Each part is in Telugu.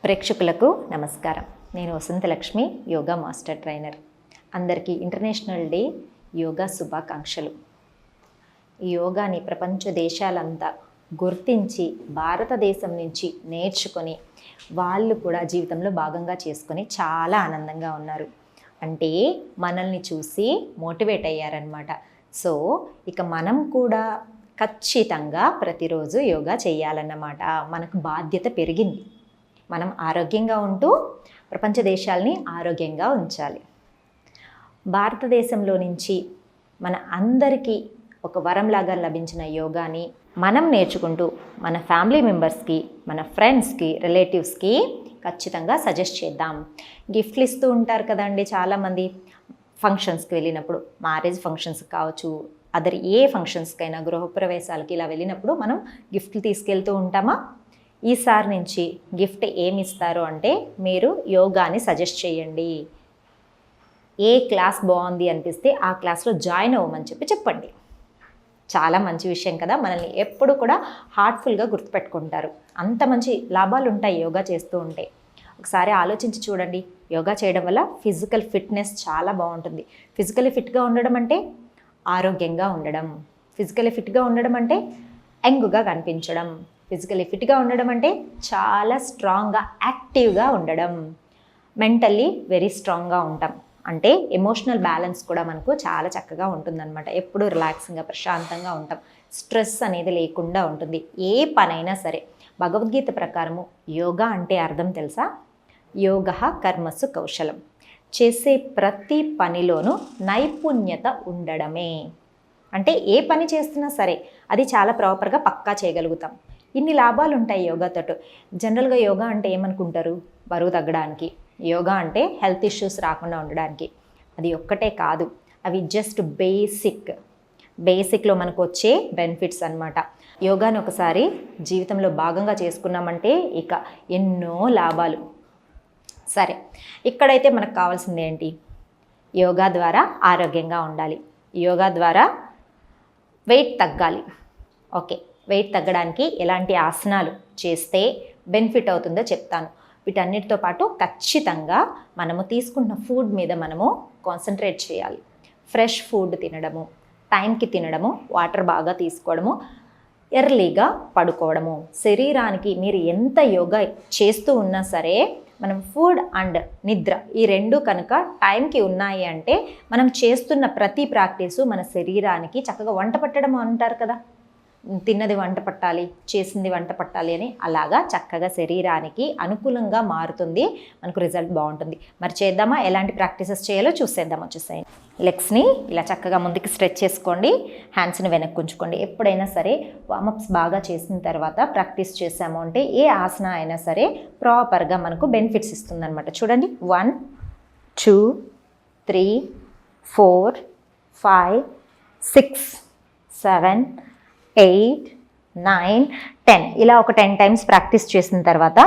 ప్రేక్షకులకు నమస్కారం. నేను వసంతలక్ష్మి, యోగా మాస్టర్ ట్రైనర్. అందరికీ ఇంటర్నేషనల్ డే యోగా శుభాకాంక్షలు. ఈ యోగాని ప్రపంచ దేశాలంతా గుర్తించి భారతదేశం నుంచి నేర్చుకొని వాళ్ళు కూడా జీవితంలో భాగంగా చేసుకొని చాలా ఆనందంగా ఉన్నారు. అంటే మనల్ని చూసి మోటివేట్ అయ్యారనమాట. సో ఇక మనం కూడా ఖచ్చితంగా ప్రతిరోజు యోగా చేయాలన్నమాట. మనకు బాధ్యత పెరిగింది. మనం ఆరోగ్యంగా ఉంటూ ప్రపంచ దేశాలని ఆరోగ్యంగా ఉంచాలి. భారతదేశంలో నుంచి మన అందరికీ ఒక వరంలాగా లభించిన యోగాని మనం నేర్చుకుంటూ మన ఫ్యామిలీ మెంబర్స్కి, మన ఫ్రెండ్స్కి, రిలేటివ్స్కి ఖచ్చితంగా సజెస్ట్ చేద్దాం. గిఫ్ట్లు ఇస్తూ ఉంటారు కదండి చాలామంది. ఫంక్షన్స్కి వెళ్ళినప్పుడు, మ్యారేజ్ ఫంక్షన్స్ కావచ్చు, అదర్ ఏ ఫంక్షన్స్కైనా, గృహప్రవేశాలకి ఇలా వెళ్ళినప్పుడు మనం గిఫ్ట్లు తీసుకెళ్తూ ఉంటామా? ఈసారి నుంచి గిఫ్ట్ ఏమి ఇస్తారు అంటే, మీరు యోగాని సజెస్ట్ చేయండి. ఏ క్లాస్ బాగుంది అనిపిస్తే ఆ క్లాస్లో జాయిన్ అవ్వమని చెప్పండి. చాలా మంచి విషయం కదా. మనల్ని ఎప్పుడు కూడా హార్ట్ఫుల్గా గుర్తుపెట్టుకుంటారు. అంత మంచి లాభాలు ఉంటాయి యోగా చేస్తూ ఉంటే. ఒకసారి ఆలోచించి చూడండి. యోగా చేయడం వల్ల ఫిజికల్ ఫిట్నెస్ చాలా బాగుంటుంది. ఫిజికల్లీ ఫిట్గా ఉండడం అంటే ఆరోగ్యంగా ఉండడం. ఫిజికల్లీ ఫిట్గా ఉండడం అంటే యంగ్గా కనిపించడం. ఫిజికల్లీ ఫిట్గా ఉండడం అంటే చాలా స్ట్రాంగ్గా, యాక్టివ్గా ఉండడం. మెంటల్లీ వెరీ స్ట్రాంగ్గా ఉంటాం. అంటే ఎమోషనల్ బ్యాలెన్స్ కూడా మనకు చాలా చక్కగా ఉంటుందన్నమాట. ఎప్పుడు రిలాక్సింగ్గా, ప్రశాంతంగా ఉంటాం. స్ట్రెస్ అనేది లేకుండా ఉంటుంది. ఏ పనైనా సరే భగవద్గీత ప్రకారము యోగా అంటే అర్థం తెలుసా? యోగః కర్మసు కౌశలం. చేసే ప్రతి పనిలోనూ నైపుణ్యత ఉండడమే. అంటే ఏ పని చేస్తున్నా సరే అది చాలా ప్రాపర్గా పక్కా చేయగలుగుతాం. ఇన్ని లాభాలు ఉంటాయి యోగాతో. జనరల్గా యోగా అంటే ఏమనుకుంటారు? బరువు తగ్గడానికి. యోగా అంటే హెల్త్ ఇష్యూస్ రాకుండా ఉండడానికి. అది ఒక్కటే కాదు, అవి జస్ట్ బేసిక్లో మనకు వచ్చే బెనిఫిట్స్ అన్నమాట. యోగాని ఒకసారి జీవితంలో భాగంగా చేసుకున్నామంటే ఇక ఎన్నో లాభాలు. సరే, ఇక్కడైతే మనకు కావాల్సింది ఏంటి? యోగా ద్వారా ఆరోగ్యంగా ఉండాలి. యోగా ద్వారా వెయిట్ తగ్గాలి. ఓకే, వెయిట్ తగ్గడానికి ఎలాంటి ఆసనాలు చేస్తే బెనిఫిట్ అవుతుందో చెప్తాను. వీటన్నిటితో పాటు ఖచ్చితంగా మనము తీసుకున్న ఫుడ్ మీద మనము కాన్సన్ట్రేట్ చేయాలి. ఫ్రెష్ ఫుడ్ తినడము, టైంకి తినడము, వాటర్ బాగా తీసుకోవడము, ఎర్లీగా పడుకోవడము. శరీరానికి మీరు ఎంత యోగా చేస్తూ ఉన్నా సరే మనం ఫుడ్ అండ్ నిద్ర ఈ రెండు కనుక టైంకి ఉన్నాయి అంటే మనం చేస్తున్న ప్రతి ప్రాక్టీసు మన శరీరానికి చక్కగా వంట పట్టడం అంటారు కదా. తిన్నది వంట పట్టాలి, చేసింది వంట పట్టాలి అని, అలాగా చక్కగా శరీరానికి అనుకూలంగా మారుతుంది. మనకు రిజల్ట్ బాగుంటుంది. మరి చేద్దామా? ఎలాంటి ప్రాక్టీసెస్ చేయాలో చూసేద్దాం. వచ్చేసాయి. లెగ్స్ని ఇలా చక్కగా ముందుకు స్ట్రెచ్ చేసుకోండి. హ్యాండ్స్ని వెనక్కి ఉంచుకోండి. ఎప్పుడైనా సరే వార్మప్స్ బాగా చేసిన తర్వాత ప్రాక్టీస్ చేసాము అంటే ఏ ఆసన అయినా సరే ప్రాపర్గా మనకు బెనిఫిట్స్ ఇస్తుంది అనమాట. చూడండి, 1 2 3 4 5 6 7 8 9 10 ఇలా ఒక 10 టైమ్స్ ప్రాక్టీస్ చేసిన తర్వాత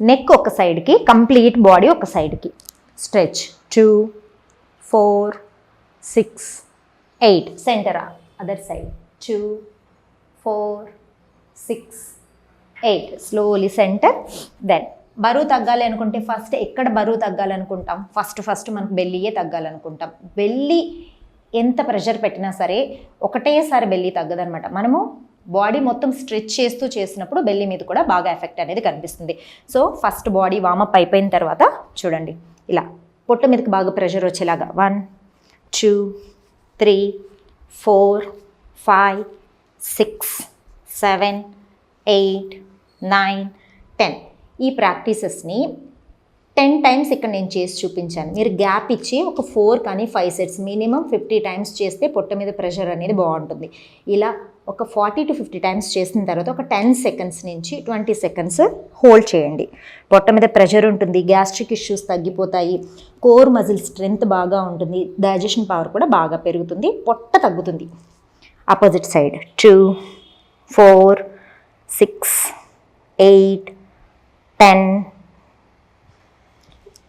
నెక్ ఒక సైడ్కి, కంప్లీట్ బాడీ ఒక సైడ్కి stretch. 2 4 6 8 centre other side. 2 4 6 8 slowly centre. Then బరువు తగ్గాలి అనుకుంటే ఫస్ట్ ఎక్కడ బరువు తగ్గాలనుకుంటాం? ఫస్ట్ మనకు బెల్లీయే తగ్గాలనుకుంటాం. బెల్లీ ఎంత ప్రెషర్ పెట్టినా సరే ఒకటేసారి బెల్లీ తగ్గదనమాట. మనము బాడీ మొత్తం స్ట్రెచ్ చేస్తూ చేసినప్పుడు బెల్లీ మీద కూడా బాగా ఎఫెక్ట్ అనేది కనిపిస్తుంది. సో ఫస్ట్ బాడీ వార్మప్ అయిపోయిన తర్వాత చూడండి, ఇలా పొట్ట మీదకి బాగా ప్రెషర్ వచ్చేలాగా 1 2 3 4 5 6 7 8 9 10 ఈ ప్రాక్టీసెస్ని 10 టైమ్స్ ఇక్కడ నేను చేసి చూపించాను. మీరు గ్యాప్ ఇచ్చి ఒక 4 కానీ 5 సెట్స్ మినిమం 50 టైమ్స్ చేస్తే పొట్ట మీద ప్రెషర్ అనేది బాగుంటుంది. ఇలా ఒక 40 to 50 టైమ్స్ చేసిన తర్వాత ఒక 10 సెకండ్స్ నుంచి 20 సెకండ్స్ హోల్డ్ చేయండి. పొట్ట మీద ప్రెషర్ ఉంటుంది, గ్యాస్ట్రిక్ ఇష్యూస్ తగ్గిపోతాయి, కోర్ మజిల్ స్ట్రెంగ్త్ బాగా ఉంటుంది, డైజెషన్ పవర్ కూడా బాగా పెరుగుతుంది, పొట్ట తగ్గుతుంది. ఆపోజిట్ సైడ్ 2 4 6 8 10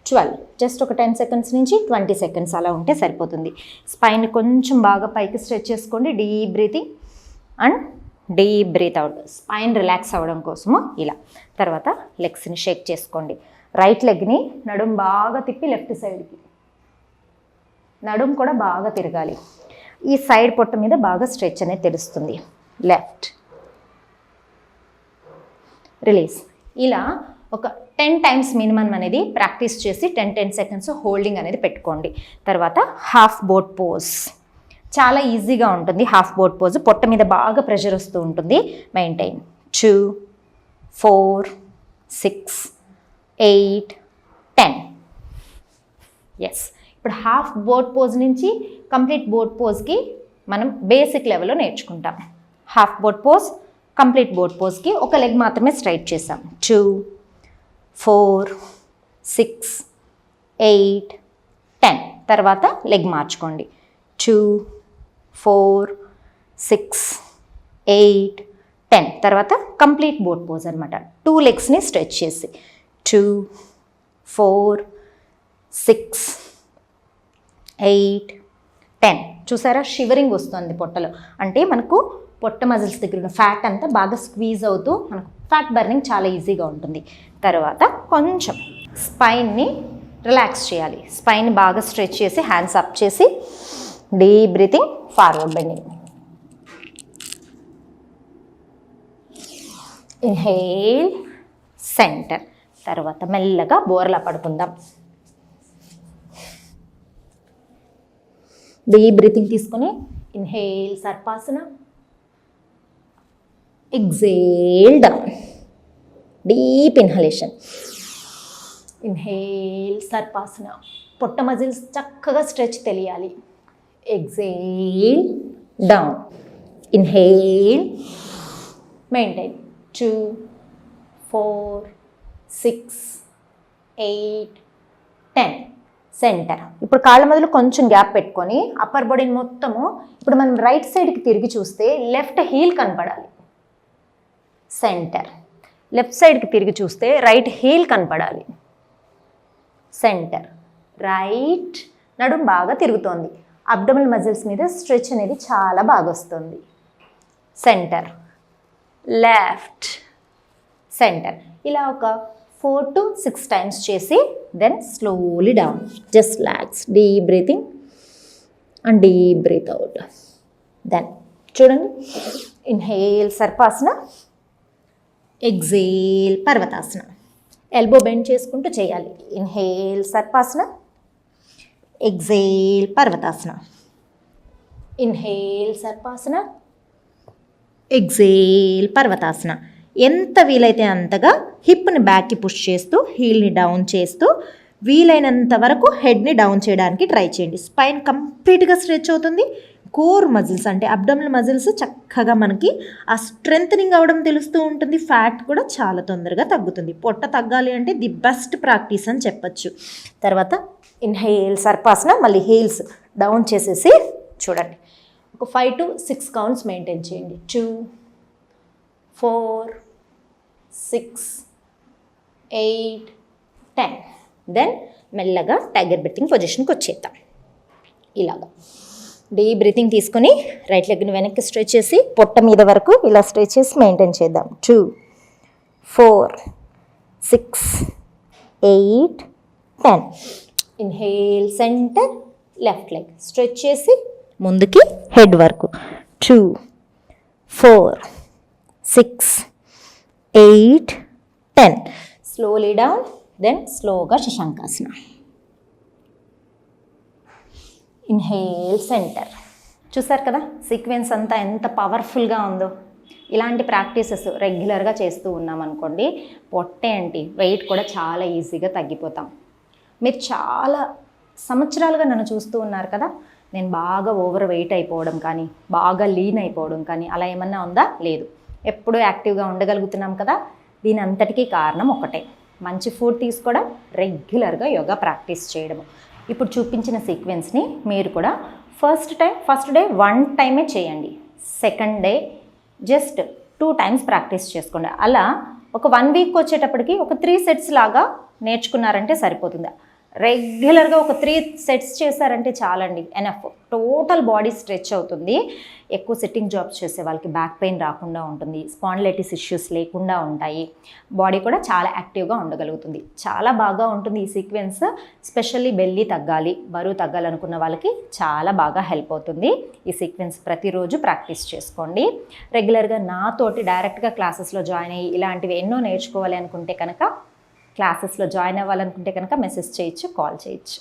12 జస్ట్ ఒక 10 సెకండ్స్ నుంచి 20 సెకండ్స్ అలా ఉంటే సరిపోతుంది. స్పైన్ కొంచెం బాగా పైకి స్ట్రెచ్ చేసుకోండి. Deep breathing and deep breath out. Spine relax అవ్వడం కోసము ఇలా. తర్వాత లెగ్స్ని షేక్ చేసుకోండి. రైట్ లెగ్ని నడుం బాగా తిప్పి లెఫ్ట్ సైడ్కి, నడుం కూడా బాగా తిరగాలి. ఈ సైడ్ పొట్ట మీద బాగా స్ట్రెచ్ అనేది తెలుస్తుంది. Left, release. ఇలా ఒక 10 టైమ్స్ మినిమం అనేది ప్రాక్టీస్ చేసి 10 సెకండ్స్ హోల్డింగ్ అనేది పెట్టుకోండి. తర్వాత హాఫ్ బోట్ పోజ్ చాలా ఈజీగా ఉంటుంది. హాఫ్ బోట్ పోజ్ పొట్ట మీద బాగా ప్రెషర్ వస్తూ ఉంటుంది. మెయింటైన్ 2, 4, 6, 8, 10. ఎస్. ఇప్పుడు హాఫ్ బోట్ పోజ్ నుంచి కంప్లీట్ బోట్ పోజ్కి మనం బేసిక్ లెవెల్లో నేర్చుకుంటాం. Half boat pose, complete boat పోజ్కి ఒక లెగ్ మాత్రమే స్ట్రైట్ చేసాం. 2, 4, 6, 8, 10. తర్వాత లెగ్ మార్చుకోండి. 2, 4, 6, 8, 10. తర్వాత కంప్లీట్ బోట్ పోజ్ అనమాట. 2 లెగ్స్ని స్ట్రెచ్ చేసి 2, 4, 6, 8, 10. చూసారా, షివరింగ్ వస్తుంది పొట్టలో. అంటే మనకు పొట్ట మజిల్స్ దగ్గర ఉన్న ఫ్యాట్ అంతా బాగా స్క్వీజ్ అవుతూ మనకు ఫ్యాట్ బర్నింగ్ చాలా ఈజీగా ఉంటుంది. తర్వాత కొంచెం స్పైన్ని రిలాక్స్ చేయాలి. స్పైన్ బాగా స్ట్రెచ్ చేసి హ్యాండ్స్ అప్ చేసి deep breathing, forward bending. Inhale, centre. తర్వాత మెల్లగా బోర్లా పడుకుందాం. డీప్ బ్రీతింగ్ తీసుకొని ఇన్హేల్ సర్పాసన, exhale down. Deep inhalation. Inhale Sarpasana, పొట్ట మజిల్స్ చక్కగా స్ట్రెచ్ తెలియాలి. Exhale down. Inhale, maintain 2, 4, 6, 8, 10. Centre. ఇప్పుడు కాళ్ళ మొదలు కొంచెం గ్యాప్ పెట్టుకొని అప్పర్ బాడీని మొత్తము ఇప్పుడు మనం రైట్ సైడ్కి తిరిగి చూస్తే లెఫ్ట్ హీల్ కనపడాలి. సెంటర్. లెఫ్ట్ సైడ్కి తిరిగి చూస్తే రైట్ హీల్ కనపడాలి. సెంటర్. రైట్. నడుం బాగా తిరుగుతోంది. అబ్డోమినల్ మజిల్స్ మీద స్ట్రెచ్ అనేది చాలా బాగా వస్తుంది. సెంటర్. Left, centre. ఇలా ఒక 4 to 6 టైమ్స్ చేసి then slowly down. Just relax. Deep breathing and deep breath out. Then చూడండి, ఇన్హేల్ సర్పాసన, ఎగ్జేల్ పర్వతాసన. ఎల్బో బెండ్ చేసుకుంటూ చేయాలి. ఇన్హేల్ సర్పాసన, ఎగ్జేల్ పర్వతాసన. ఇన్హేల్ సర్పాసన, ఎగ్జేల్ పర్వతాసన. ఎంత వీలైతే అంతగా హిప్ని బ్యాక్కి పుష్ చేస్తూ హీల్ని డౌన్ చేస్తూ వీలైనంత వరకు హెడ్ని డౌన్ చేయడానికి ట్రై చేయండి. స్పైన్ కంప్లీట్గా స్ట్రెచ్ అవుతుంది. కోర్ మజిల్స్ అంటే అబ్డోమినల్ మజిల్స్ చక్కగా మనకి ఆ స్ట్రెంథనింగ్ అవ్వడం తెలుస్తూ ఉంటుంది. ఫ్యాట్ కూడా చాలా తొందరగా తగ్గుతుంది. పొట్ట తగ్గాలి అంటే ది బెస్ట్ ప్రాక్టీస్ అని చెప్పచ్చు. తర్వాత ఇన్హేల్ సర్పాసన, మళ్ళీ హీల్స్ డౌన్ చేసేసి చూడండి ఒక 5 to 6 కౌంట్స్ మెయింటైన్ చేయండి. 2, 4, 6, 8, 10. దెన్ మెల్లగా టైగర్ బ్రీతింగ్ పొజిషన్కి వచ్చేద్దాం. ఇలాగా డీప్ బ్రీతింగ్ తీసుకొని రైట్ లెగ్ని వెనక్కి స్ట్రెచ్ చేసి పొట్ట మీద వరకు ఇలా స్ట్రెచ్ చేసి మెయింటైన్ చేద్దాం. 2, 4, 6, 8, 10. Inhale centre, left leg stretch చేసి ముందుకి హెడ్ వరకు. 2, 4, 6, 8, 10. Slowly down. దెన్ స్లోగా శశాంకాసన. Inhale centre. చూసారు కదా సీక్వెన్స్ అంతా ఎంత పవర్ఫుల్గా ఉందో. ఇలాంటి ప్రాక్టీసెస్ రెగ్యులర్గా చేస్తూ ఉన్నామనుకోండి, పొట్ట ఏంటి వెయిట్ కూడా చాలా ఈజీగా తగ్గిపోతాం. మీరు చాలా సంవత్సరాలుగా నన్ను చూస్తూ ఉన్నారు కదా, నేను బాగా ఓవర్ వెయిట్ అయిపోవడం కానీ బాగా లీన్ అయిపోవడం కానీ అలా ఏమన్నా ఉందా? లేదు. ఎప్పుడూ యాక్టివ్గా ఉండగలుగుతున్నాం కదా. దీని అంతటికీ కారణం ఒకటే, మంచి ఫుడ్ తీసుకోవడం, రెగ్యులర్గా యోగా ప్రాక్టీస్ చేయడము. ఇప్పుడు చూపించిన సీక్వెన్స్ని మీరు కూడా ఫస్ట్ డే 1 టైమే చేయండి. Second day just 2 times practice చేసుకోండి. అలా ఒక 1 వీక్ వచ్చేటప్పటికి ఒక 3 సెట్స్ లాగా నేర్చుకున్నారంటే సరిపోతుంది. రెగ్యులర్గా ఒక 3 సెట్స్ చేశారంటే చాలండి, ఎనఫ్. టోటల్ బాడీ స్ట్రెచ్ అవుతుంది. ఎక్కువ సిట్టింగ్ జాబ్స్ చేసే వాళ్ళకి బ్యాక్ పెయిన్ రాకుండా ఉంటుంది, స్పాండిలైటిస్ ఇష్యూస్ లేకుండా ఉంటాయి, బాడీ కూడా చాలా యాక్టివ్గా ఉండగలుగుతుంది. చాలా బాగా ఉంటుంది ఈ సీక్వెన్స్. స్పెషల్లీ బెల్లీ తగ్గాలి, బరువు తగ్గాలనుకున్న వాళ్ళకి చాలా బాగా హెల్ప్ అవుతుంది. ఈ సీక్వెన్స్ ప్రతిరోజు ప్రాక్టీస్ చేసుకోండి. రెగ్యులర్గా నాతోటి డైరెక్ట్గా క్లాసెస్లో జాయిన్ అయ్యి ఇలాంటివి ఎన్నో నేర్చుకోవాలి అనుకుంటే కనుక, క్లాసెస్లో జాయిన్ అవ్వాలనుకుంటే కనుక మెసేజ్ చేయొచ్చు, కాల్ చేయొచ్చు.